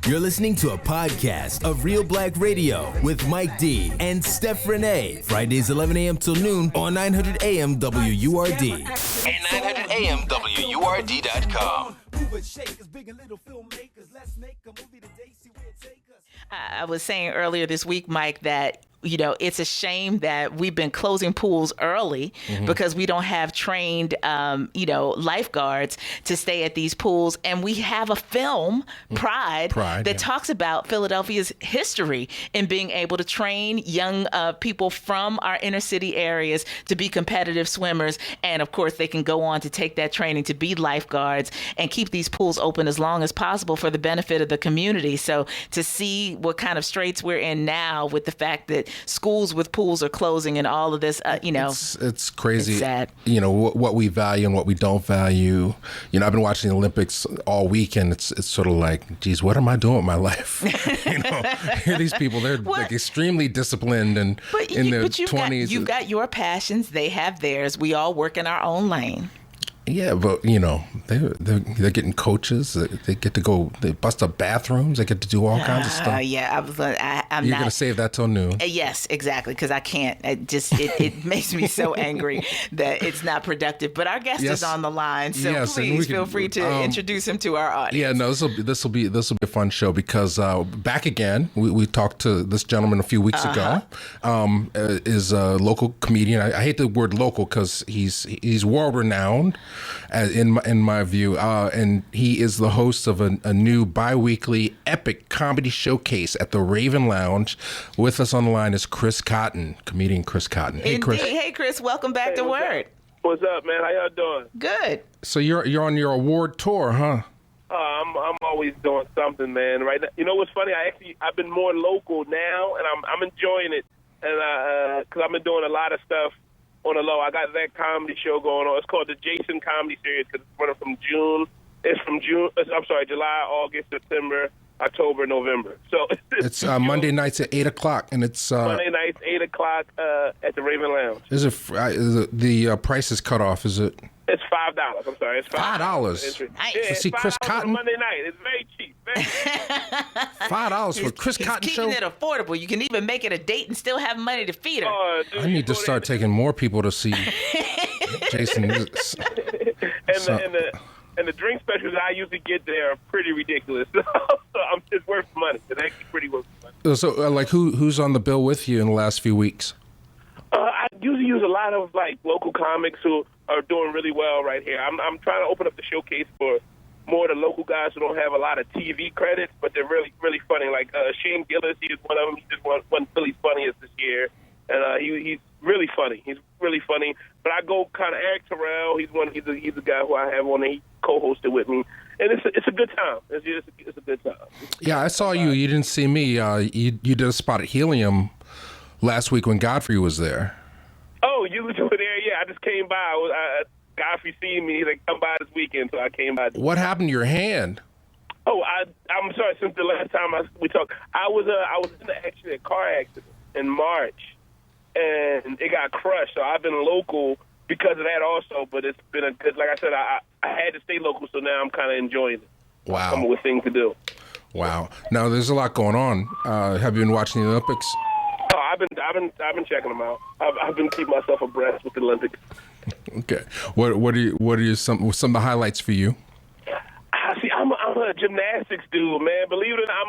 You're listening to a podcast of Reelblack Radio with Mike D and Steph Renee. Fridays 11 a.m. till noon on 900 AM WURD and 900 AM WURD.com. I was saying earlier this week, Mike, that it's a shame that we've been closing pools early because we don't have trained, lifeguards to stay at these pools. And we have a film, Pride that talks about Philadelphia's history in being able to train young people from our inner city areas to be competitive swimmers. And of course, they can go on to take that training to be lifeguards and keep these pools open as long as possible for the benefit of the community. So to see what kind of straits we're in now with the fact that schools with pools are closing and all of this, it's crazy. It's sad. What we value and what we don't value. I've been watching the Olympics all week, and it's sort of like, geez, what am I doing with my life? Here these people, they're like extremely discdisciplined and in their 20s. You've got your passions, they have theirs. We all work in our own lane. Yeah, but they're getting coaches. They get to go. They bust up bathrooms. They get to do all kinds of stuff. I'm You're gonna save that till noon. Yes, exactly. Because I can't. It makes me so angry that it's not productive. But our guest is on the line, so please feel free to introduce him to our audience. Yeah, no, this will be a fun show because back again. We talked to this gentleman a few weeks ago. Is a local comedian. I hate the word local because he's world renowned. In my view, and he is the host of a new bi-weekly epic comedy showcase at the Raven Lounge. With us on the line is Chris Cotton, comedian Chris Cotton. Hey, Chris. Hey, Chris. Welcome back to Word. What's up, man? How y'all doing? Good. So you're on your award tour, huh? I'm always doing something, man. Right now, you know what's funny? I've been more local now, and I'm enjoying it, and because I've been doing a lot of stuff on the low. I got that comedy show going on. It's called the Jason Comedy Series because it's running from June. July, August, September, October, November. So it's Monday nights at 8 o'clock, and it's Monday nights 8 o'clock at the Raven Lounge. Is it the price is cut off? Is it? It's $5. I'm sorry, it's $5. Nice. To see Chris Cotton Monday night. It's very cheap. $5 for Chris Cotton show. Keeping it affordable. You can even make it a date and still have money to feed her. I need to start taking more people to see Jason. And the drink specials I usually get there are pretty ridiculous. So it's worth the money. It's actually pretty worth the money. So, who's on the bill with you in the last few weeks? I usually use a lot of local comics who are doing really well right here. I'm trying to open up the showcase for more of the local guys who don't have a lot of TV credits, but they're really, really funny. Like Shane Gillis, he is one of them. He just won Philly's Funniest this year, and he's really funny. He's really funny. But I go kind of Eric Terrell. He's a guy who I have on, and he co-hosted with me, and it's a good time. It's a good time. Yeah, I saw you. You didn't see me. You did a spot at Helium last week when Godfrey was there. Oh, you were there? Yeah, I just came by. Godfrey seen me. He's like, come by this weekend, so I came by. What happened to your hand? Oh, I'm sorry. Since the last time we talked, I was in a car accident in March, and it got crushed. So I've been local because of that also. But it's been a good. Like I said, I had to stay local, so now I'm kind of enjoying it. Wow. Coming with things to do. Wow. Now there's a lot going on. Have you been watching the Olympics? Oh, I've been checking them out. I've been keeping myself abreast with the Olympics. Okay. What are some of the highlights for you? See, I'm a gymnastics dude, man. Believe it or not,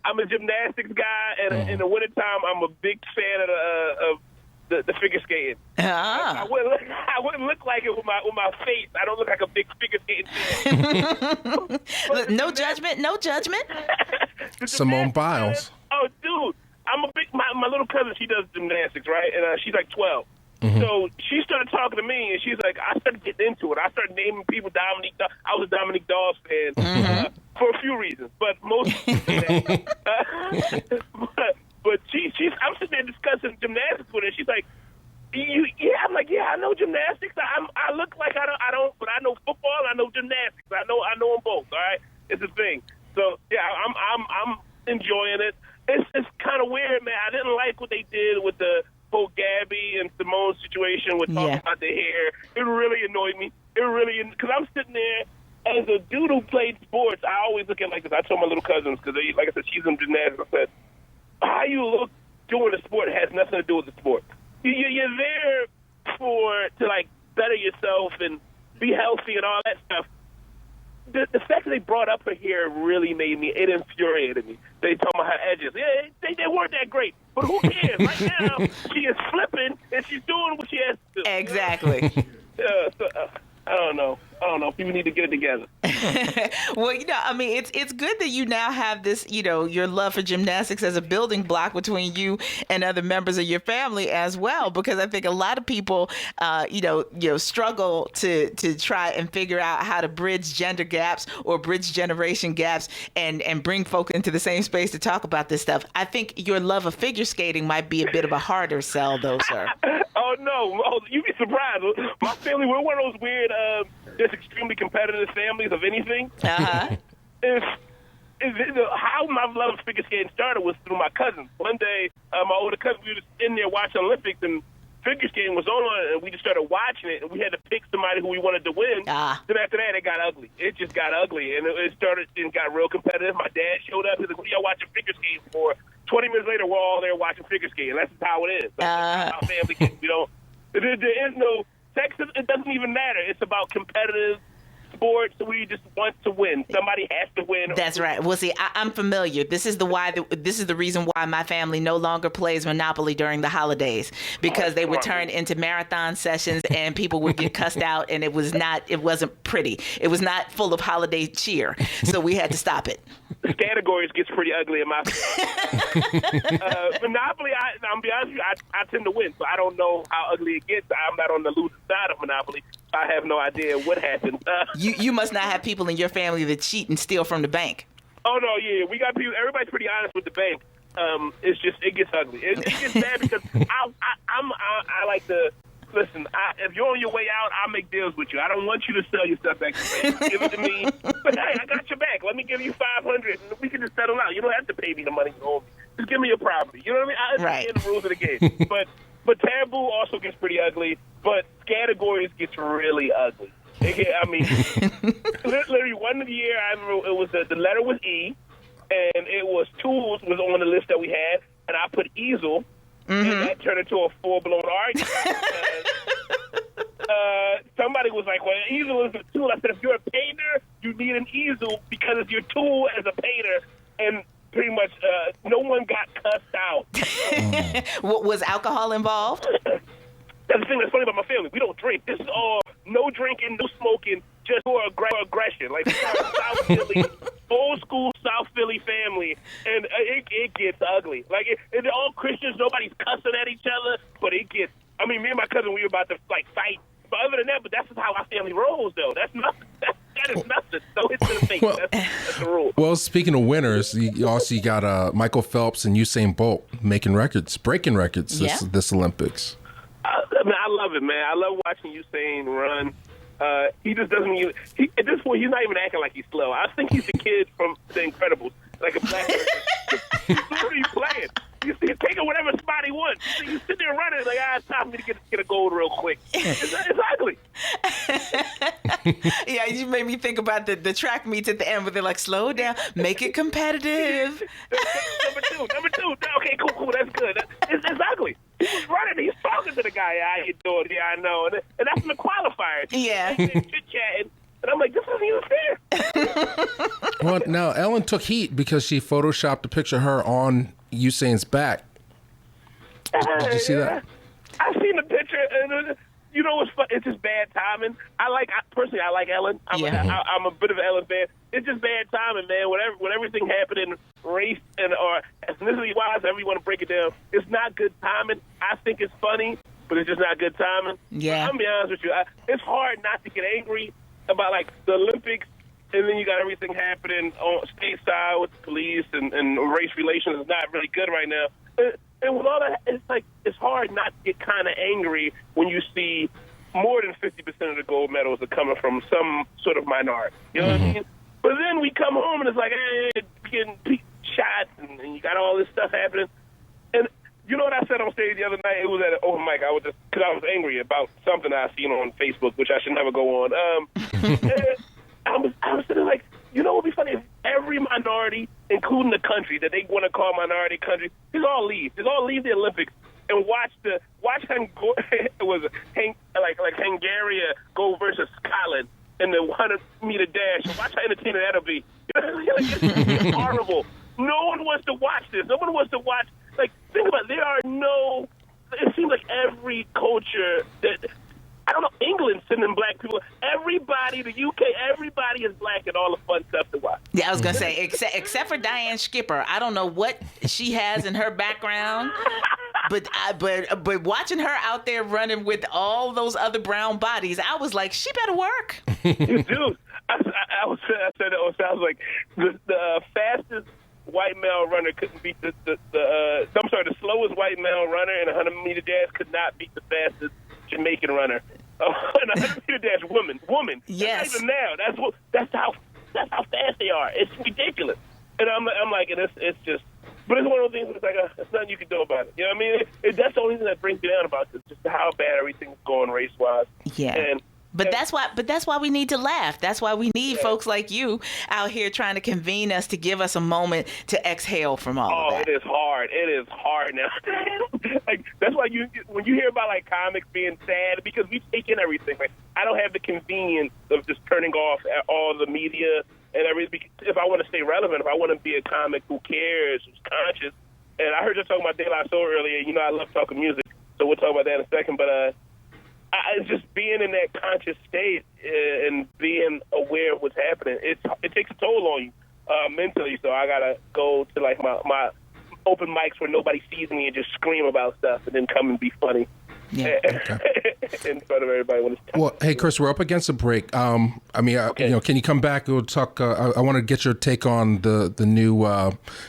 I'm a gymnastics guy, and in the wintertime, I'm a big fan of the figure skating. I wouldn't look like it with my face. I don't look like a big figure skating fan. No judgment. Simone Biles. Oh, dude, I'm a big. My little cousin, she does gymnastics, right? And she's like 12. Mm-hmm. So she started talking to me, and she's like, I started getting into it. I started naming people I was a Dominique Dawes fan for a few reasons, but most but I'm sitting there discussing gymnastics with her. She's like, I'm like, yeah, I know gymnastics. I look like I don't, but I know football. I know gymnastics. I know them both. All right, it's a thing. So yeah, I'm enjoying it. It's kind of weird, man. I didn't like what they did with the whole Gabby and Simone situation with talking about their hair. It really annoyed me. Because I'm sitting there as a dude who played sports. I always look at like because I told my little cousins, because like I said, she's in gymnastics. I said, how you look doing the sport has nothing to do with the sport. You're there to like better yourself and be healthy and all that stuff. The fact that they brought up her hair really it infuriated me. They talking about her edges. Yeah, they weren't that great. But who cares? Right now, she is flipping, and she's doing what she has to do. Exactly. I don't know. People need to get it together. Well, I mean, it's good that you now have this, your love for gymnastics as a building block between you and other members of your family as well, because I think a lot of people, struggle to try and figure out how to bridge gender gaps or bridge generation gaps and bring folk into the same space to talk about this stuff. I think your love of figure skating might be a bit of a harder sell, though, sir. Oh, no. Oh, you'd be surprised. My family, we're one of those weird, just extremely competitive families of anything. Uh-huh. How my love of figure skating started was through my cousins. One day, my older cousin, we were just in there watching Olympics, and figure skating was on, and we just started watching it, and we had to pick somebody who we wanted to win. Then after that, it got ugly. It just got ugly, and it started and got real competitive. My dad showed up. He's like, what are y'all watching figure skating for? 20 minutes later, we're all there watching figure skating. That's just how it is. That's how family gets. There is no sex. It doesn't even matter. It's about competitive sports. We just want to win. Somebody has to win. That's right. Well, see, I'm familiar. This is the reason why my family no longer plays Monopoly during the holidays, because they would turn into marathon sessions and people would get cussed out, and it wasn't pretty. It was not full of holiday cheer. So we had to stop it. The categories gets pretty ugly in my Monopoly, I'll be honest with you, I tend to win, so I don't know how ugly it gets. I'm not on the losing side of Monopoly. I have no idea what happens. You must not have people in your family that cheat and steal from the bank. Oh, no, yeah. We got people. Everybody's pretty honest with the bank. It gets ugly. It gets bad because I like to, listen, if you're on your way out, I'll make deals with you. I don't want you to sell your stuff back to me. Give it to me. But, hey, I got your back. Let me give you $500, and we can just settle out. You don't have to pay me the money you owe me. Just give me your property. You know what I mean? I understand the rules of the game. But taboo also gets pretty ugly, but categories gets really ugly. Literally one year, I remember it was the letter was E, and it was tools was on the list that we had, and I put easel, and that turned into a full-blown argument. Somebody was like, well, easel is a tool. I said, if you're a painter, you need an easel because it's your tool as a painter, and pretty much no one got cussed out. Was alcohol involved? That's the thing that's funny about my family. We don't drink. This is all no drinking, no smoking, just for aggression. Like, South Philly, old school South Philly family, and it gets ugly. Like, they're all Christians. Nobody's cussing at each other, but it gets. I mean, me and my cousin, we were about to fight. But other than that, that's just how our family rolls, though. That's nothing. That is nothing. So it's the thing. That's the rule. Well, speaking of winners, you also got Michael Phelps and Usain Bolt breaking records this Olympics. I love it, man. I love watching Usain run. He just doesn't even. At this point, he's not even acting like he's slow. I think he's the kid from The Incredibles, like a black person. He's literally playing. He's taking whatever spot he wants. You sit there running like, it's time for me to get a goal real quick. It's ugly. Yeah, you made me think about the track meets at the end where they're like, slow down, make it competitive. Number two. Okay, cool. That's good. It's ugly. He's running. He's talking to the guy. Yeah, how you doing? Yeah, I know. And that's in the qualifiers. Yeah. He's chit-chatting. And I'm like, this isn't even fair. Well, now, Ellen took heat because she photoshopped a picture of her on Usain's back. Did you see that? I've seen the picture, and you know what's fun? It's just bad timing. Personally, I like Ellen. I'm a bit of an Ellen fan. It's just bad timing, man. When everything happened in race or ethnicity-wise, however you want to break it down, it's not good timing. I think it's funny, but it's just not good timing. Yeah. But I'm going to be honest with you. It's hard not to get angry about, like, the Olympics, and then you got everything happening on stateside with the police and race relations is not really good right now. And with all that, it's hard not to get kind of angry when you see more than 50% of the gold medals are coming from some sort of minority. You know what I mean? But then we come home and it's like, hey, getting shots and you got all this stuff happening. And you know what I said on stage the other night? It was at an open mic. Because I was angry about something I seen on Facebook, which I should never go on. I was sitting like, you know what would be funny if every minority including the country that they want to call minority country, just all leave. Just all leave the Olympics and watch Hungary go versus Scotland in the 100-meter dash. Watch how entertaining that'll be. It's horrible. No one wants to watch this. No one wants to watch. Like, think about it. It seems like every culture that, I don't know, England sending black people. Everybody, the UK, everybody is black and all the fun stuff to watch. Yeah, I was going to say, except for Diane Skipper. I don't know what she has in her background. But watching her out there running with all those other brown bodies, I was like, she better work. You do. I said it. I was like, the fastest white male runner couldn't beat the slowest white male runner in a 100-meter dash could not beat the fastest Jamaican runner. In a 100-meter dash, woman. Yes. Not even now. That's how fast they are. It's ridiculous. And I'm like, it's just. But it's one of those things. It's like there's nothing you can do about it. You know what I mean? That's the only thing that brings me down about this, just how bad everything's going race wise. Yeah. But that's why we need to laugh. That's why we need folks like you out here trying to convene us, to give us a moment to exhale from all of that. It is hard. It is hard now. Like, that's why when you hear about like comics being sad, because we take in everything. Like, I don't have the convenience of just turning off all the media and everything. If I want to stay relevant, if I want to be a comic who cares, who's conscious. And I heard you talking about De La Soul earlier. You know, I love talking music, so we'll talk about that in a second. But it's just being in that conscious state and being aware of what's happening. It takes a toll on you mentally. So I gotta go to like my open mics where nobody sees me and just scream about stuff, and then come and be funny. Yeah. In front of everybody when it's time. Well, hey, Chris, we're up against a break. Okay. Can you come back? We'll talk. I want to get your take on the new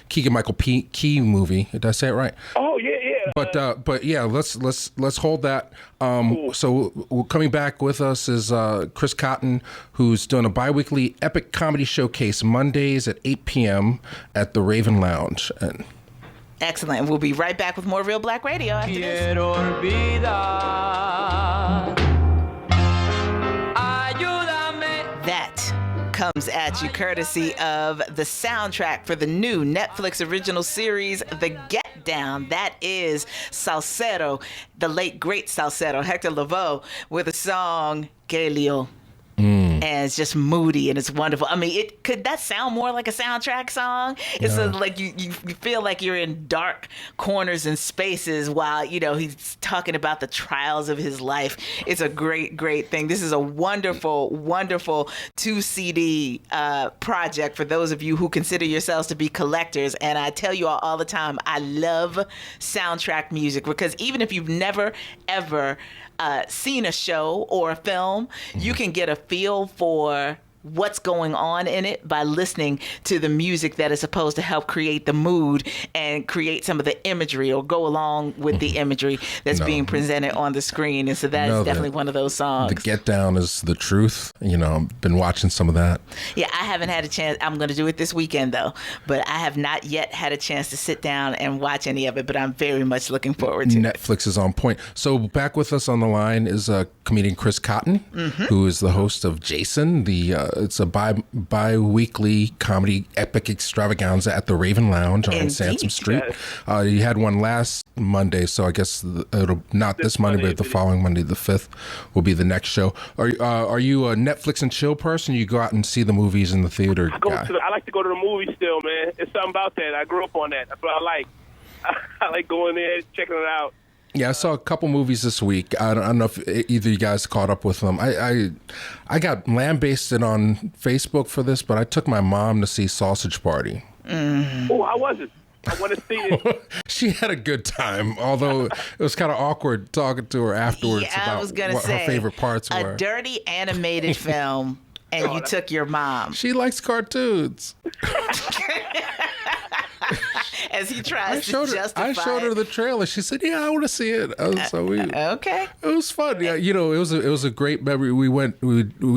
Keegan-Michael Key movie. Did I say it right? Oh yeah. But yeah, let's hold that. Cool. So coming back with us is Chris Cotton, who's doing a biweekly epic comedy showcase Mondays at 8 p.m. at the Raven Lounge. And excellent. We'll be right back with more Real Black Radio after this. That comes at you courtesy of the soundtrack for the new Netflix original series, The Get Down. That is Salsero, the late great Salsero, Hector Lavoe, with the song Gelio. And it's just moody and it's wonderful. I mean, could that sound more like a soundtrack song? It's like you feel like you're in dark corners and spaces while, he's talking about the trials of his life. It's a great, great thing. This is a wonderful, wonderful 2 CD project for those of you who consider yourselves to be collectors. And I tell you all the time, I love soundtrack music, because even if you've never, ever seen a show or a film, you can get a feel for what's going on in it by listening to the music that is supposed to help create the mood and create some of the imagery or go along with the imagery that's being presented on the screen. And so that is definitely one of those songs. The Get Down is the truth. I've been watching some of that. Yeah, I haven't had a chance. I'm going to do it this weekend, though. But I have not yet had a chance to sit down and watch any of it. But I'm very much looking forward to it. Netflix is on point. So back with us on the line is comedian Chris Cotton, who is the host of Jason, it's a bi-weekly comedy epic extravaganza at the Raven Lounge on Sansom Street. You had one last Monday, so I guess it'll not this Monday, but the following Monday, the 5th, will be the next show. Are you a Netflix and chill person? You go out and see the movies in the theater? I like to go to the movies still, man. It's something about that. I grew up on that. That's what I like. I like going there, checking it out. Yeah, I saw a couple movies this week. I don't know if either of you guys caught up with them. I got lambasted on Facebook for this, but I took my mom to see Sausage Party. Oh, how was it? I want to see it. She had a good time, although it was kind of awkward talking to her afterwards about what her favorite parts were. A dirty animated film, and you took your mom. She likes cartoons. As he tries to justify. I showed her the trailer. She said, "Yeah, I want to see it." Okay. It was fun. Yeah, it was a great memory. We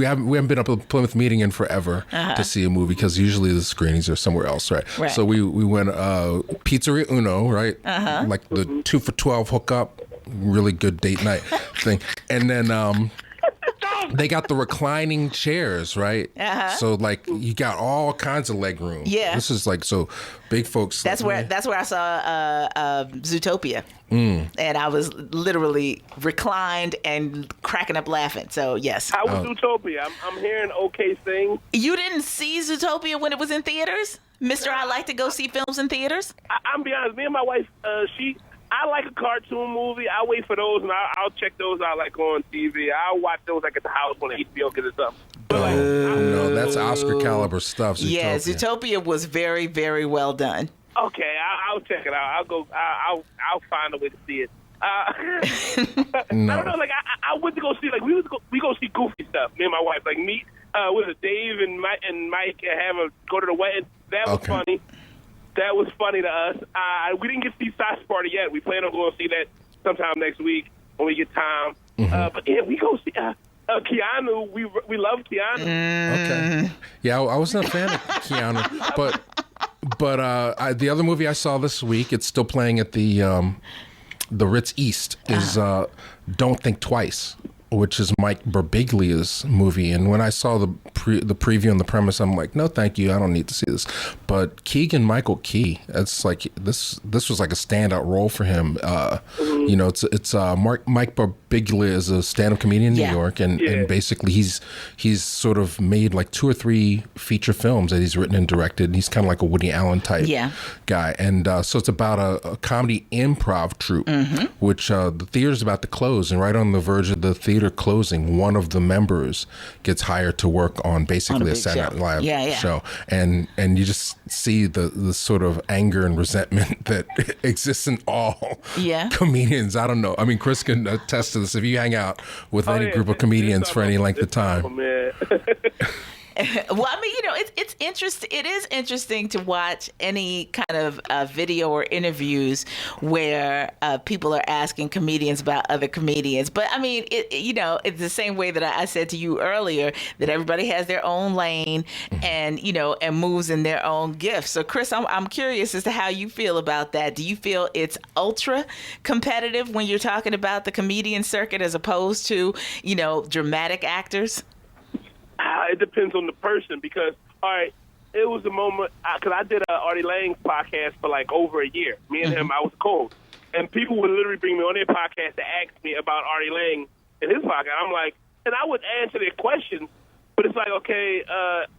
haven't been up at the Plymouth Meeting in forever to see a movie, because usually the screenings are somewhere else, right? So we went Pizzeria Uno, right? Like the 2 for $12 hookup, really good date night thing, and then. they got the reclining chairs, right? So like you got all kinds of leg room. Yeah. This is like so big folks. That's where I saw Zootopia, and I was literally reclined and cracking up laughing. So yes. How was Zootopia? I'm hearing okay things. You didn't see Zootopia when it was in theaters, Mister? I like to go see films in theaters. I'm be honest. Me and my wife, I like a cartoon movie. I wait for those, and I'll check those out like on TV. I'll watch those like at the house when HBO gets it up. No, that's Oscar caliber stuff. Zootopia. Yeah, Zootopia was very, very well done. Okay, I'll check it out. I'll go. I'll find a way to see it. No. I don't know. Like I went to go see we go see goofy stuff. Me and my wife meet with Dave and Mike and go to the wedding. That was funny. That was funny to us. We didn't get to see Sausage Party yet. We plan on going to see that sometime next week when we get time. But yeah, we go see Keanu. We love Keanu. Okay. Yeah, I wasn't a fan of Keanu, but the other movie I saw this week, it's still playing at the Ritz East, is Don't Think Twice, which is Mike Birbiglia's movie. And when I saw the preview and the premise, I'm like, no, thank you. I don't need to see this. But Keegan-Michael Key, it's like this was like a standout role for him. You know, it's Mike Birbiglia is a stand-up comedian in New York, and basically he's sort of made like 2 or 3 feature films that he's written and directed. He's kind of like a Woody Allen type guy. And so it's about a comedy improv troupe, which the theater's about to close, and right on the verge of the theater closing, one of the members gets hired to work on basically a Saturday Night Live show, and you just see the sort of anger and resentment that exists in all comedians. I don't know. I mean, Chris can attest to this. If you hang out with any group of comedians for any length of time. Well, I mean, you know, it's interesting. It is interesting to watch any kind of video or interviews where people are asking comedians about other comedians. But I mean, you know, it's the same way that I said to you earlier that everybody has their own lane and, you know, and moves in their own gifts. So, Chris, I'm curious as to how you feel about that. Do you feel it's ultra competitive when you're talking about the comedian circuit as opposed to, you know, dramatic actors? It depends on the person because, all right, it was a moment, because I did Artie Lang's podcast for like over a year. Me and him, I was co-host. And people would literally bring me on their podcast to ask me about Artie Lang and his podcast. I'm like, and I would answer their questions, but it's like, okay,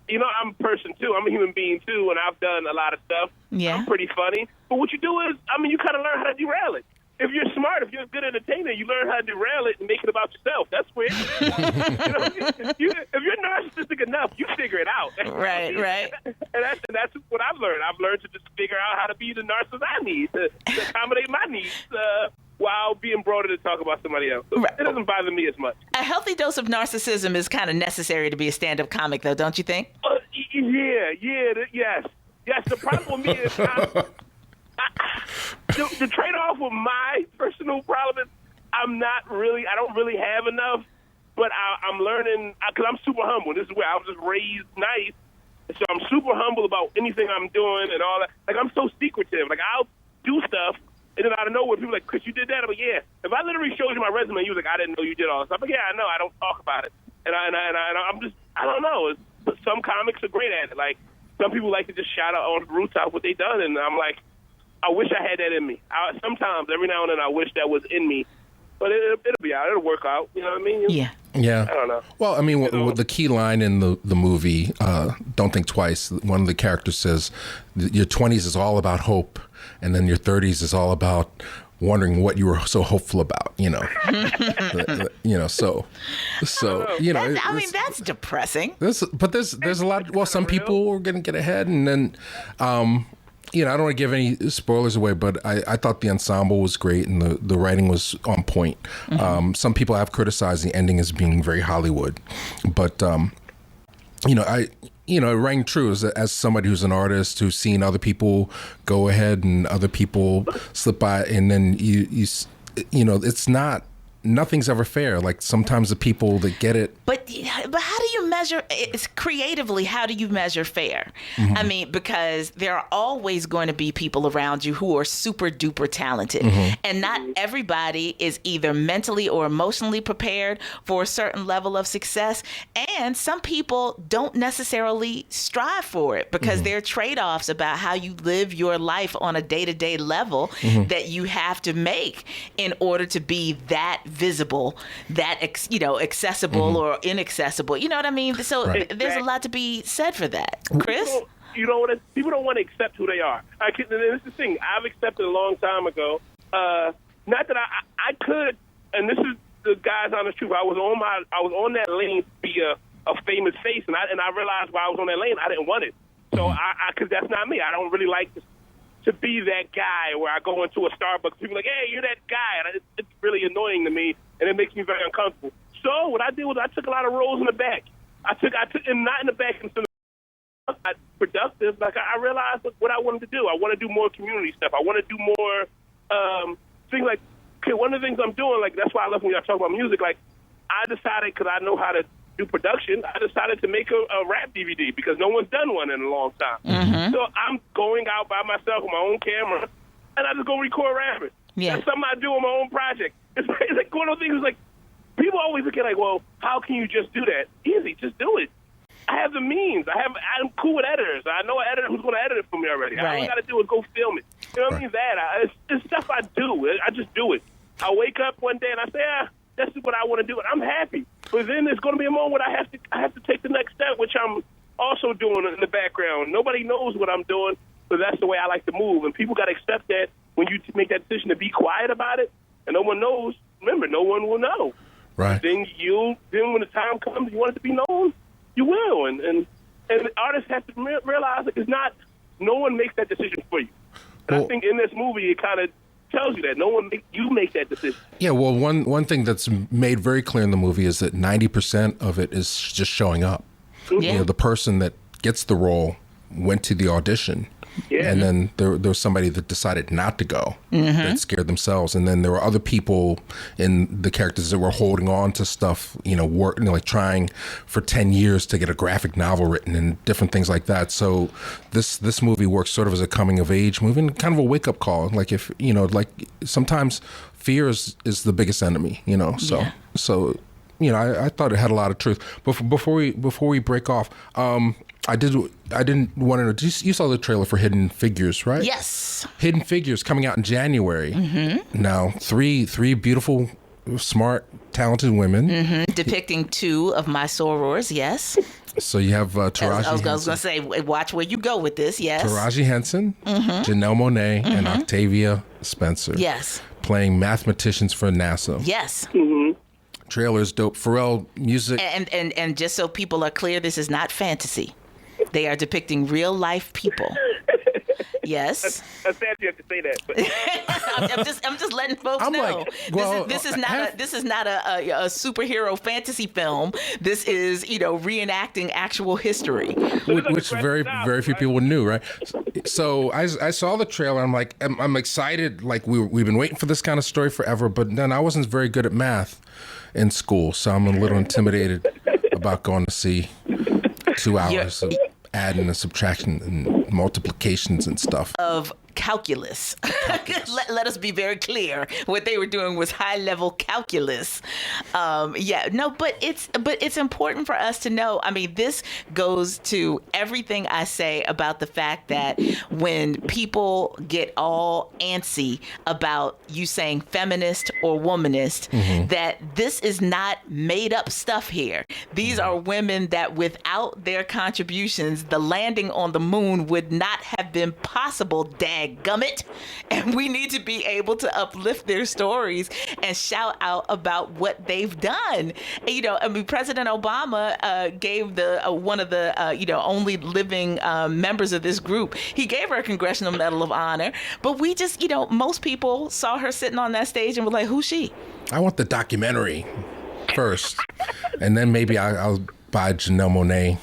you know, I'm a person too. I'm a human being too, and I've done a lot of stuff. Yeah. I'm pretty funny. But what you do is, I mean, you kind of learn how to derail it. If you're smart, if you're a good entertainer, you learn how to derail it and make it about yourself. That's where, if you're narcissistic enough, you figure it out. Right. And that's what I've learned. I've learned to just figure out how to be the narcissist I need to accommodate my needs while being broader to talk about somebody else. So it doesn't bother me as much. A healthy dose of narcissism is kind of necessary to be a stand-up comic, though, don't you think? Yes. The problem with me is the trade-off with my personal problem is I don't really have enough, but I'm learning, because I'm super humble. This is where I was just raised nice, so I'm super humble about anything I'm doing and all that. Like, I'm so secretive. Like, I'll do stuff, and then out of nowhere, people are like, Chris, you did that? I'm like, yeah. If I literally showed you my resume, you was like, I didn't know you did all this stuff. I'm like, yeah, I know. I don't talk about it. And I'm just, I don't know. Some comics are great at it. Like, some people like to just shout out on the rooftop what they done, and I'm like, I wish I had that in me. Sometimes, every now and then, I wish that was in me. But it'll be out. It'll work out. You know what I mean? Yeah. I don't know. Well, I mean, the key line in the movie, Don't Think Twice, one of the characters says, your 20s is all about hope, and then your 30s is all about wondering what you were so hopeful about, you know. So you know. I mean, that's depressing. There's a lot. Well, some people are going to get ahead, and then. You know, I don't want to give any spoilers away, but I thought the ensemble was great and the writing was on point. Some people have criticized the ending as being very Hollywood, but it rang true as somebody who's an artist who's seen other people go ahead and other people slip by, and then you know, it's not nothing's ever fair. Like sometimes the people that get it. But how do you measure? It's creatively. How do you measure fair? I mean, because there are always going to be people around you who are super duper talented, and not everybody is either mentally or emotionally prepared for a certain level of success. And some people don't necessarily strive for it because there are trade-offs about how you live your life on a day-to-day level that you have to make in order to be that visible, that accessible or inaccessible. You know what I mean? So there's a lot to be said for that. Chris? You know what? People don't want to accept who they are. This is the thing. I've accepted a long time ago. Not that I could, and this is the guy's honest truth. I was on that lane to be a famous face, and I realized while I was on that lane, I didn't want it. So because that's not me. I don't really like to be that guy where I go into a Starbucks, people are like, hey, you're that guy. And it's really annoying to me, and it makes me very uncomfortable. So what I did was I took a lot of roles in the back. I took and not in the back instead of productive. Like I realized what I wanted to do. I want to do more community stuff. I want to do more things like, okay, one of the things I'm doing, like that's why I love when y'all talk about music. Like I decided, because I know how to do production, I decided to make a rap DVD because no one's done one in a long time. So I'm going out by myself with my own camera, and I just go record rapping. Yeah. That's something I do on my own project. It's like one of those things like, people always look at like, well, how can you just do that? Easy, just do it. I have the means. I'm cool with editors. I know an editor who's going to edit it for me already. All I got to do is go film it. You know what I mean? It's stuff I do. I just do it. I wake up one day and I say, that's what I want to do, and I'm happy. But then there's going to be a moment where I have to take the next step, which I'm also doing in the background. Nobody knows what I'm doing, but that's the way I like to move. And people got to accept that when you make that decision to be quiet about it, and no one knows. Remember, no one will know. Right. Then when the time comes, you want it to be known, you will. And artists have to realize that it's not. No one makes that decision for you. And I think in this movie, it kind of tells you that you make that decision. Yeah, well, one thing that's made very clear in the movie is that 90% of it is just showing up. Yeah. You know, the person that gets the role went to the audition, and then there was somebody that decided not to go, that scared themselves, and then there were other people in the characters that were holding on to stuff, like trying for 10 years to get a graphic novel written and different things like that. So this movie works sort of as a coming of age movie and kind of a wake up call. Like if like sometimes fear is the biggest enemy. So I thought it had a lot of truth. But before we break off, I didn't want to know. You saw the trailer for Hidden Figures, right? Yes. Hidden Figures coming out in January. Now, three beautiful, smart, talented women. Depicting two of my sorors, yes. So you have Taraji I was going to say, watch where you go with this, yes. Taraji Henson, Janelle Monáe, and Octavia Spencer. Yes. Playing mathematicians for NASA. Yes. Trailer's dope. Pharrell music. And just so people are clear, this is not fantasy. They are depicting real life people. Yes. That's sad you have to say that. But. I'm just letting folks know. Like, well, this is not a superhero fantasy film. This is reenacting actual history, which very few people knew, right? So I saw the trailer. I'm like, I'm excited. Like we've been waiting for this kind of story forever. But then I wasn't very good at math in school, so I'm a little intimidated about going to see 2 hours of adding and subtraction and multiplications and stuff. Of calculus. Let us be very clear. What they were doing was high level calculus. But it's important for us to know. I mean, this goes to everything I say about the fact that when people get all antsy about you saying feminist or womanist, that this is not made up stuff here. These are women that without their contributions, the landing on the moon would not have been possible, dadgummit. And we need to be able to uplift their stories and shout out about what they've done. President Obama gave one of the only living members of this group, he gave her a Congressional Medal of Honor. But we just, most people saw her sitting on that stage and were like, who's she? I want the documentary first, and then maybe I'll buy Janelle Monáe.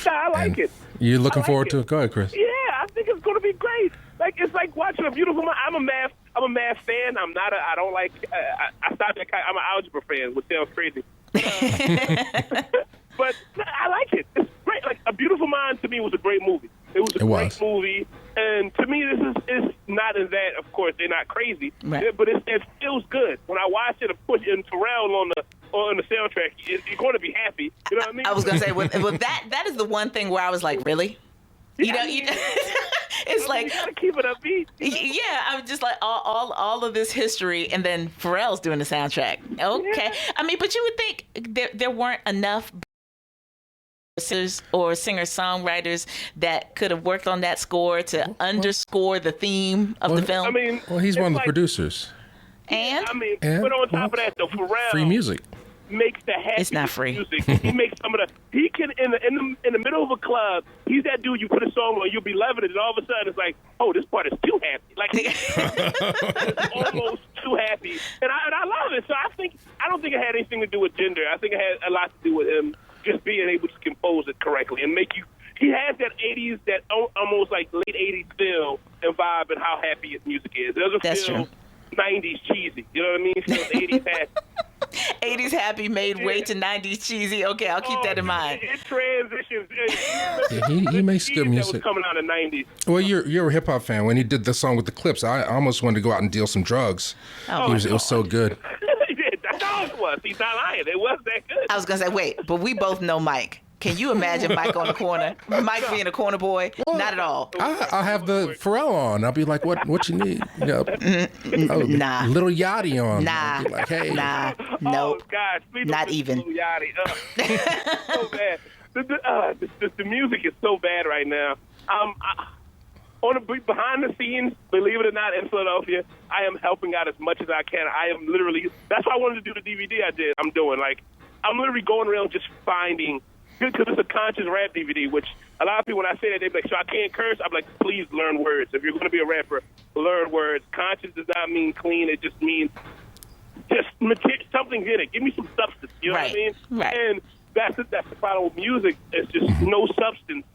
I like it. You're looking forward to it? Go ahead, Chris. Yeah, I think it's going to be great. Like it's like watching a beautiful. I'm a I'm a math fan. I'm not. I don't like. I stopped at. I'm an algebra fan, which sounds crazy. But I like it. It's great. Like A Beautiful Mind to me was a great movie. It was a great movie, and to me, this is not in that. Of course, they're not crazy, but it feels good when I watch it. Of course, and Pharrell on the soundtrack, you're going to be happy. You know what I mean? I was going to say, well, that is the one thing where I was like, really? You know, it's like you gotta keep it upbeat. Yeah, I'm just like all of this history, and then Pharrell's doing the soundtrack. Okay, yeah. I mean, but you would think there weren't enough or singer-songwriters that could have worked on that score to underscore the theme of the film. I mean, he's one of the producers. And but on top of that, though, Pharrell free music makes the happy it's not free music. He makes some of the. He can in the middle of a club. He's that dude. You put a song on, you'll be loving it, and all of a sudden it's like, oh, this part is too happy. Like it's almost too happy, and I love it. So I don't think it had anything to do with gender. I think it had a lot to do with him just being able to compose it correctly and make you. He has that 80s, that almost like late 80s feel and vibe, and how happy his music is. It doesn't feel 90s cheesy. You know what I mean? It feels 80s happy. 80s happy made way to 90s cheesy. Okay, I'll keep that in mind. It transitions. He makes good music. That was coming out of the 90s. Well, you're a hip hop fan. When he did the song with the Clips, I almost wanted to go out and deal some drugs. It was so good. That's all it was. He's not lying. It was that good. I was gonna say, wait, but we both know Mike. Can you imagine Mike on the corner? Mike being a corner boy? Well, not at all. I'll have the Pharrell on. I'll be like, what you need? Nah. Little Yachty on. Nah. I'll be like, hey. Nah. Nope. Oh, gosh. Not even. Little Yachty. So bad. The music is so bad right now. On the behind the scenes, believe it or not, in Philadelphia, I am helping out as much as I can. I am literally. That's why I wanted to do the DVD I did. I'm literally going around just finding. Because it's a conscious rap DVD, which a lot of people, when I say that, they're like, so I can't curse? I'm like, please learn words. If you're going to be a rapper, learn words. Conscious does not mean clean. It just means something's in it. Give me some substance. You know what I mean? Right. And that's the problem with music. It's just no substance.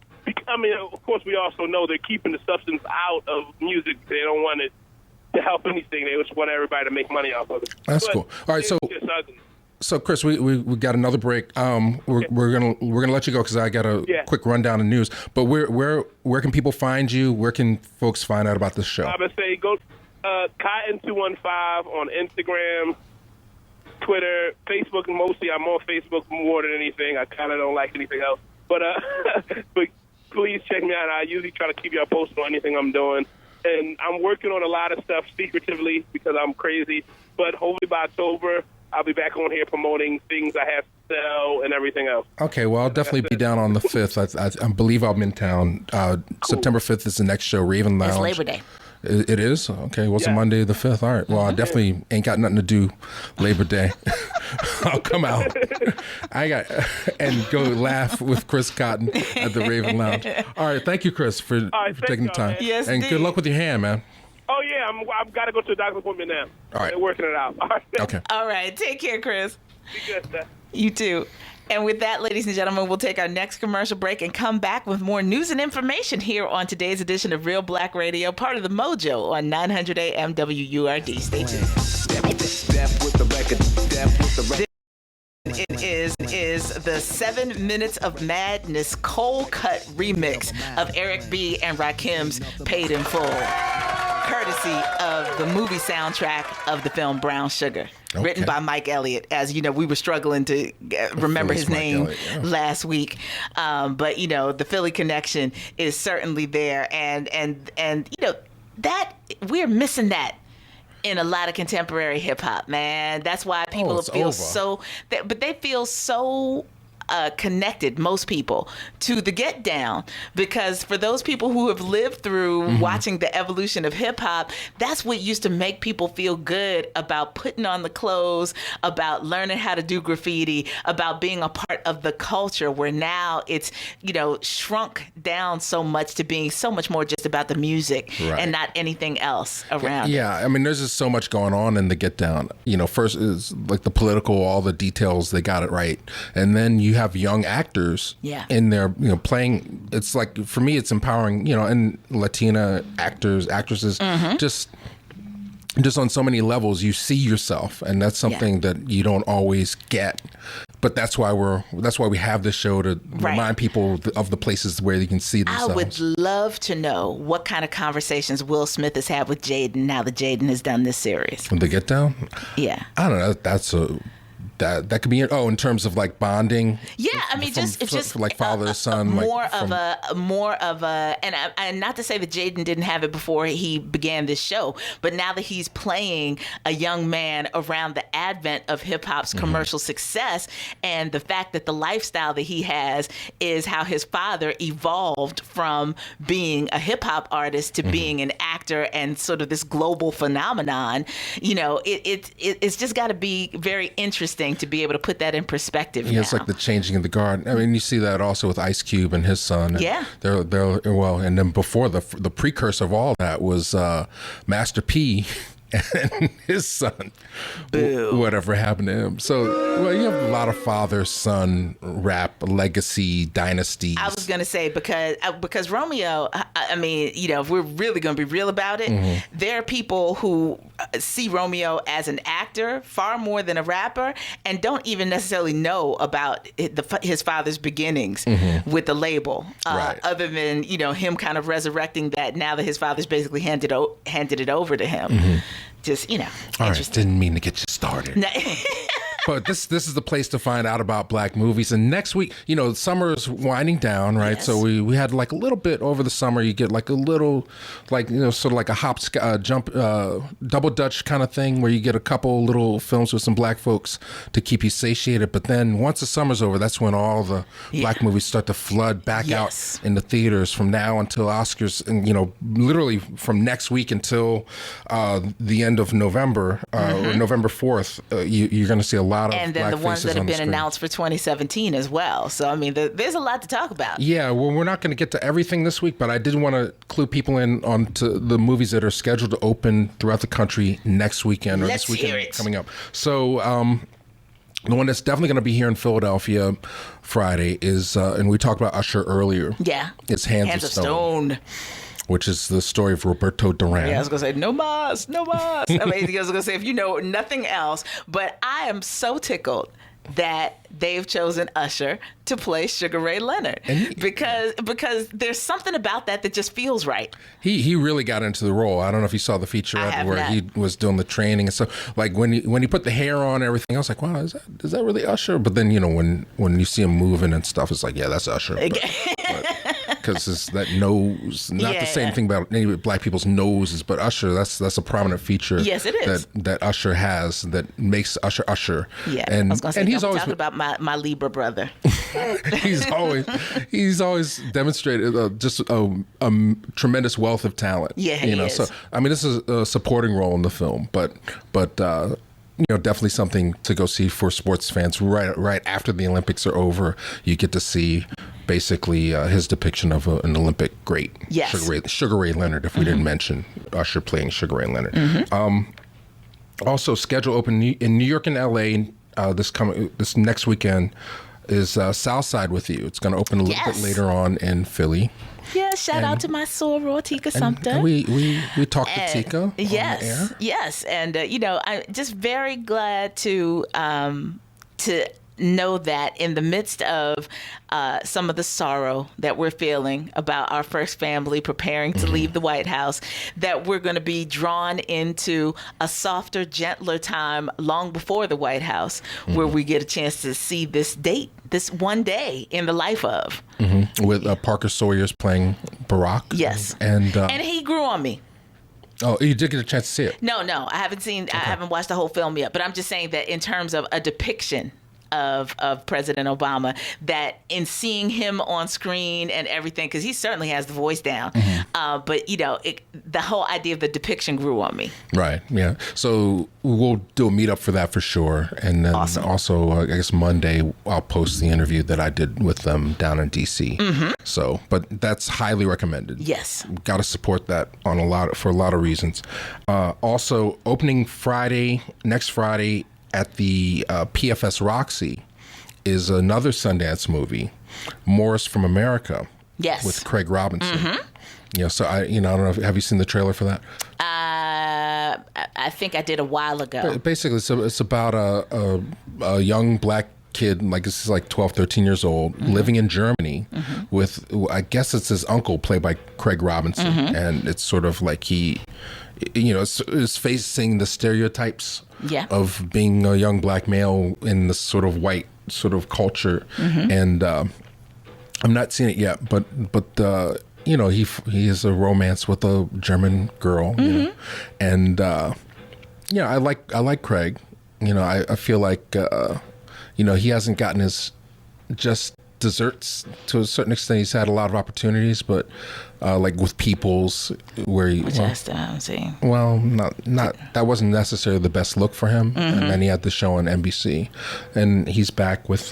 I mean, of course, we also know they're keeping the substance out of music. They don't want it to help anything. They just want everybody to make money off of it. That's cool. All right, So Chris, we got another break. We're gonna let you go because I got a quick rundown of news. But where can people find you? Where can folks find out about this show? I would say go Cotton215 on Instagram, Twitter, Facebook. Mostly, I'm on Facebook more than anything. I kind of don't like anything else. But please check me out. I usually try to keep y'all posted on anything I'm doing, and I'm working on a lot of stuff secretively because I'm crazy. But hopefully by October, I'll be back on here promoting things I have to sell and everything else. Okay, well, I'll definitely be down on the 5th. I believe I'm in town. Cool. September 5th is the next show, Raven Lounge. It's Labor Day. It is? Okay, well, it's a Monday the 5th. All right, well, I definitely ain't got nothing to do Labor Day. I'll come out. And go laugh with Chris Cotton at the Raven Lounge. All right, thank you, Chris, for taking the time. Man. Yes, and good luck with your hand, man. Oh, yeah, I've got to go to a doctor's appointment now. All right. They're working it out. All right. Okay. All right. Take care, Chris. Be good, Steph. You too. And with that, ladies and gentlemen, we'll take our next commercial break and come back with more news and information here on today's edition of Real Black Radio, part of the Mojo on 900 AM WURD. Stay tuned. Step with the record. Step with the record. It is the 7 Minutes of Madness cold cut remix of Eric B. and Rakim's Paid in Full, courtesy of the movie soundtrack of the film Brown Sugar, written by Mike Elliott. As you know, we were struggling to remember his name last week, but you know, the Philly connection is certainly there, and you know that we're missing that in a lot of contemporary hip hop, man. That's why people feel but they feel so connected, most people, to the Get Down, because for those people who have lived through watching the evolution of hip hop, that's what used to make people feel good about putting on the clothes, about learning how to do graffiti, about being a part of the culture, where now it's, you know, shrunk down so much to being so much more just about the music and not anything else around it. I mean, there's just so much going on in the Get Down. You know, first is like the political, all the details, they got it right. And then you have young actors in there, you know, playing. It's like, for me, it's empowering, you know, and Latina actors, actresses, just just on so many levels, you see yourself, and that's something that you don't always get. But that's why we have this show to remind people of the places where you can see themselves. I would love to know what kind of conversations Will Smith has had with Jaden now that Jaden has done this series. The Get Down? Yeah. I don't know. That could be in terms of like bonding. Yeah, I mean, just like father son. More of a, and not to say that Jaden didn't have it before he began this show, but now that he's playing a young man around the advent of hip hop's commercial success, and the fact that the lifestyle that he has is how his father evolved from being a hip hop artist to being an actor and sort of this global phenomenon. You know, it's just got to be very interesting to be able to put that in perspective. Yeah, it's like the changing of the guard. I mean, you see that also with Ice Cube and his son. And yeah. They're well, and then before the precursor of all that was Master P and his son. Boo. Whatever happened to him. So, well, you have a lot of father-son rap legacy dynasties. I was going to say, because Romeo, I mean, you know, if we're really going to be real about it, there are people who see Romeo as an actor far more than a rapper and don't even necessarily know about his father's beginnings with the label, other than, you know, him kind of resurrecting that now that his father's basically handed it over to him. Just, you know, all interesting. Right, didn't mean to get you started. But this is the place to find out about black movies. And next week, you know, summer's winding down, right? Yes. So we had like a little bit over the summer. You get like a little, like, you know, sort of like a jump, double Dutch kind of thing where you get a couple little films with some black folks to keep you satiated. But then once the summer's over, that's when all the black movies start to flood back out in the theaters from now until Oscars. And, you know, literally from next week until the end of November or November 4th, you're going to see a lot of and then black the ones that have been screen. announced for 2017 as well. So, I mean, there's a lot to talk about. Yeah, well, we're not going to get to everything this week, but I did want to clue people in on to the movies that are scheduled to open throughout the country next weekend or this weekend coming up. So, the one that's definitely going to be here in Philadelphia Friday is, and we talked about Usher earlier. Yeah. It's Hands of Stone. Which is the story of Roberto Duran. Yeah, I was going to say, no mas. I mean, I was going to say, if you know nothing else, but I am so tickled that they've chosen Usher to play Sugar Ray Leonard because there's something about that just feels right. He really got into the role. I don't know if you saw the featurette where he was doing the training and stuff. Like when he put the hair on and everything, I was like, wow, is that really Usher? But then, you know, when you see him moving and stuff, it's like, yeah, that's Usher. Because it's that nose, not the same thing about any black people's noses, but Usher, that's a prominent feeture. Yes, it is. That Usher has that makes Usher. Yeah, and I was going to say, he's always talking about my Libra brother. he's always demonstrated just a tremendous wealth of talent. Yeah, he is. So I mean, this is a supporting role in the film, but you know, definitely something to go see for sports fans. Right after the Olympics are over, you get to see basically his depiction of an Olympic great, Sugar Ray Leonard. If we didn't mention Usher playing Sugar Ray Leonard. Also, schedule open in New York and LA this next weekend is Southside with You. It's going to open a little bit later on in Philly. Yeah, shout out to my soror, Tika Sumter. And we talked to Tika. Yes, and you know, I'm just very glad to know that in the midst of some of the sorrow that we're feeling about our first family preparing to leave the White House, that we're going to be drawn into a softer, gentler time long before the White House, where we get a chance to see this one day in the life of. With Parker Sawyer's playing Barack. Yes. And he grew on me. Oh, you did get a chance to see it? No, I haven't I haven't watched the whole film yet, but I'm just saying that in terms of a depiction of President Obama, that in seeing him on screen and everything, because he certainly has the voice down, but you know, the whole idea of the depiction grew on me. Right. Yeah. So we'll do a meetup for that for sure, and then also I guess Monday I'll post the interview that I did with them down in DC. So, but that's highly recommended. Yes. Got to support that for a lot of reasons. Also, opening next Friday. At the PFS Roxy is another Sundance movie, Morris from America. Yes. With Craig Robinson. Yeah, so I don't know. Have you seen the trailer for that? I think I did a while ago. Basically, so it's about a young black kid, like this is like 12, 13 years old, living in Germany with, I guess it's his uncle, played by Craig Robinson. And it's sort of like he, is facing the stereotypes of being a young black male in this sort of white sort of culture. And I'm not seeing it yet, but he has a romance with a German girl, and I like Craig. I feel like he hasn't gotten his just desserts to a certain extent. He's had a lot of opportunities, but like with Peoples, where he not that wasn't necessarily the best look for him. And then he had the show on NBC, and he's back with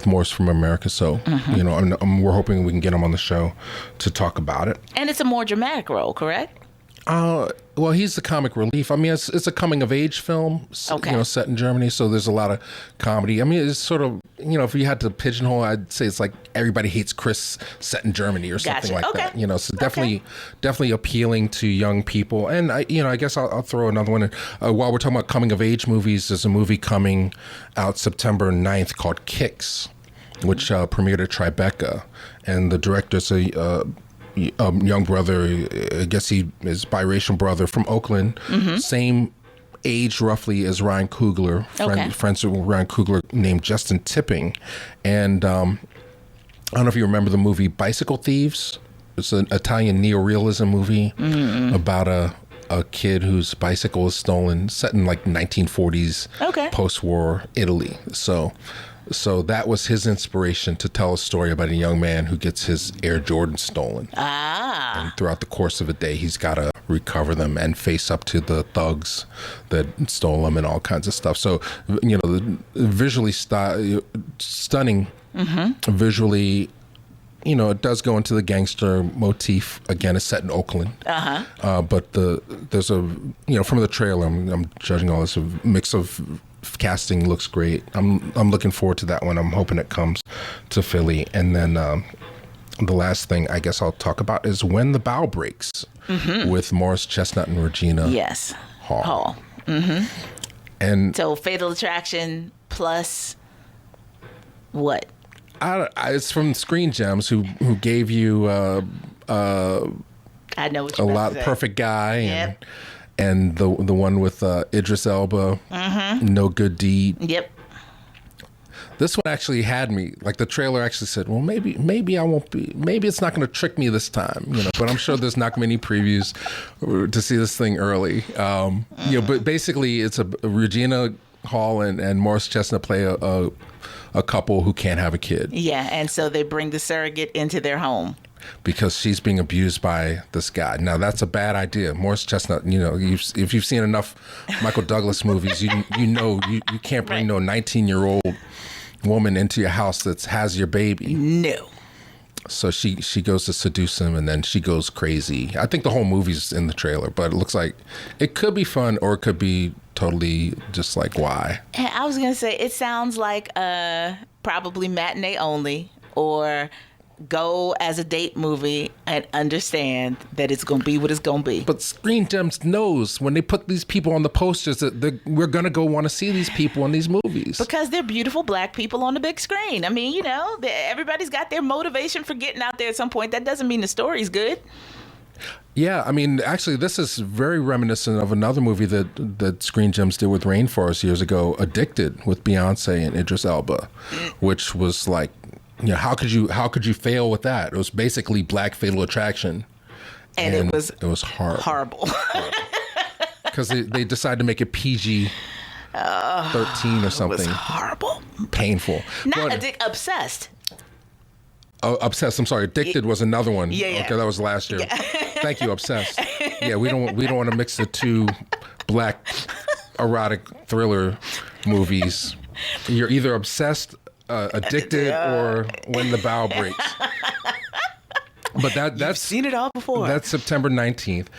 Morris from America. So, we're hoping we can get him on the show to talk about it. And it's a more dramatic role, correct? Well, he's the comic relief. I mean, it's a coming of age film, set in Germany. So there's a lot of comedy. I mean, it's sort of, if you had to pigeonhole, I'd say it's like Everybody Hates Chris set in Germany or something like that. So definitely appealing to young people. And I guess I'll throw another one in. While we're talking about coming of age movies, there's a movie coming out September 9th called Kicks, which premiered at Tribeca, and the director's a young brother. I guess he is biracial brother from Oakland, same age roughly as Ryan Coogler, friends with Ryan Coogler, named Justin Tipping. And I don't know if you remember the movie Bicycle Thieves. It's an Italian neorealism movie about a kid whose bicycle is stolen, set in like 1940s post-war Italy. So that was his inspiration to tell a story about a young man who gets his Air Jordan stolen. And throughout the course of a day, he's got to recover them and face up to the thugs that stole them and all kinds of stuff. So, visually stunning. Visually, it does go into the gangster motif. Again, it's set in Oakland. But there's from the trailer, I'm judging all this, a mix of casting looks great. I'm looking forward to that one. I'm hoping it comes to Philly. And then the last thing I guess I'll talk about is When the Bow Breaks with Morris Chestnut and Regina Hall. And so Fatal Attraction plus what? It's from Screen Gems, who gave you I know what you're about to say. Perfect Guy and the one with Idris Elba, No Good Deed. Yep. This one actually had me, like the trailer actually said, well, maybe I won't be, maybe it's not going to trick me this time, but I'm sure there's not many previews to see this thing early. But basically it's a Regina Hall and Morris Chestnut play a couple who can't have a kid. Yeah, and so they bring the surrogate into their home. Because she's being abused by this guy. Now, that's a bad idea. Morris Chestnut, if you've seen enough Michael Douglas movies, you can't bring no 19-year-old woman into your house that has your baby. No. So she goes to seduce him, and then she goes crazy. I think the whole movie's in the trailer, but it looks like it could be fun or it could be totally just like, why? And I was going to say, it sounds like probably matinee only, or go as a date movie and understand that it's going to be what it's going to be. But Screen Gems knows when they put these people on the posters that we're going to go want to see these people in these movies. Because they're beautiful black people on the big screen. I mean, everybody's got their motivation for getting out there at some point. That doesn't mean the story's good. Yeah, I mean, actually, this is very reminiscent of another movie that Screen Gems did with Rainforest years ago, Addicted, with Beyonce and Idris Elba, which was like, how could you fail with that? It was basically Black Fatal Attraction, and it was horrible. Because they decided to make it PG 13 or something. It was horrible, painful. Obsessed. Oh, Obsessed. I'm sorry. Addicted was another one. Yeah. Okay, that was last year. Yeah. Thank you, Obsessed. Yeah, we don't want to mix the two black erotic thriller movies. You're either obsessed, addicted, or When the Bow Breaks. But that's seen it all before. That's September 19th.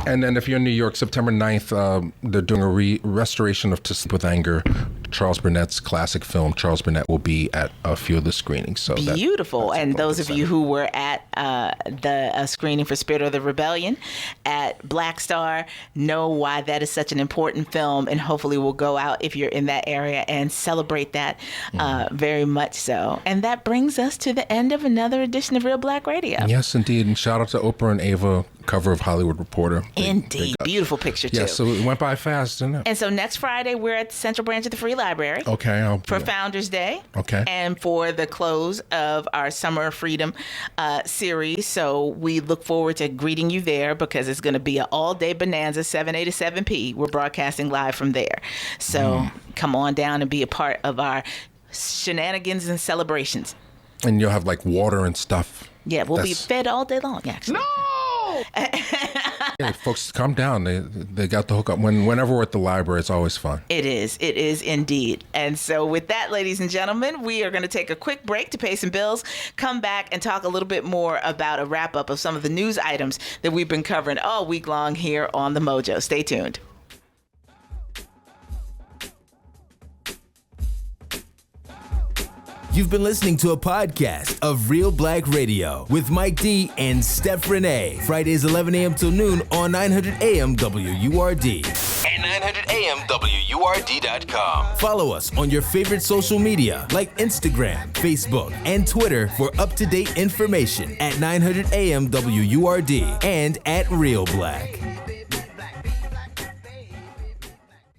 And then if you're in New York, September 9th, they're doing a restoration of To Sleep with Anger, Charles Burnett's classic film, Charles Burnett, will be at a few of the screenings. So beautiful. And those of you who were at the screening for Spirit of the Rebellion at Black Star know why that is such an important film, and hopefully we'll go out if you're in that area and celebrate that very much so. And that brings us to the end of another edition of Real Black Radio. Yes, indeed. And shout out to Oprah and Ava, cover of Hollywood Reporter. Indeed. Beautiful picture, too. Yeah, so it went by fast, didn't it? And so next Friday, we're at the Central Branch of the Free Library. Okay. For Founders Day. Okay. And for the close of our Summer of Freedom series. So we look forward to greeting you there, because it's going to be an all-day bonanza, 7 a to 7 p. We're broadcasting live from there. So come on down and be a part of our shenanigans and celebrations. And you'll have like water and stuff. Yeah, we'll be fed all day long, actually. No! Yeah, folks, come down. They got the hookup. Whenever we're at the library, it's always fun. It is indeed. And so with that, ladies and gentlemen, we are going to take a quick break to pay some bills, come back and talk a little bit more about a wrap-up of some of the news items that we've been covering all week long here on The Mojo. Stay tuned. You've been listening to a podcast of Real Black Radio with Mike D and Steph Renee. Fridays 11 a.m. till noon on 900 AM WURD. And 900 AM WURD.com. Follow us on your favorite social media like Instagram, Facebook, and Twitter for up-to-date information at 900 AM WURD and at Real Black.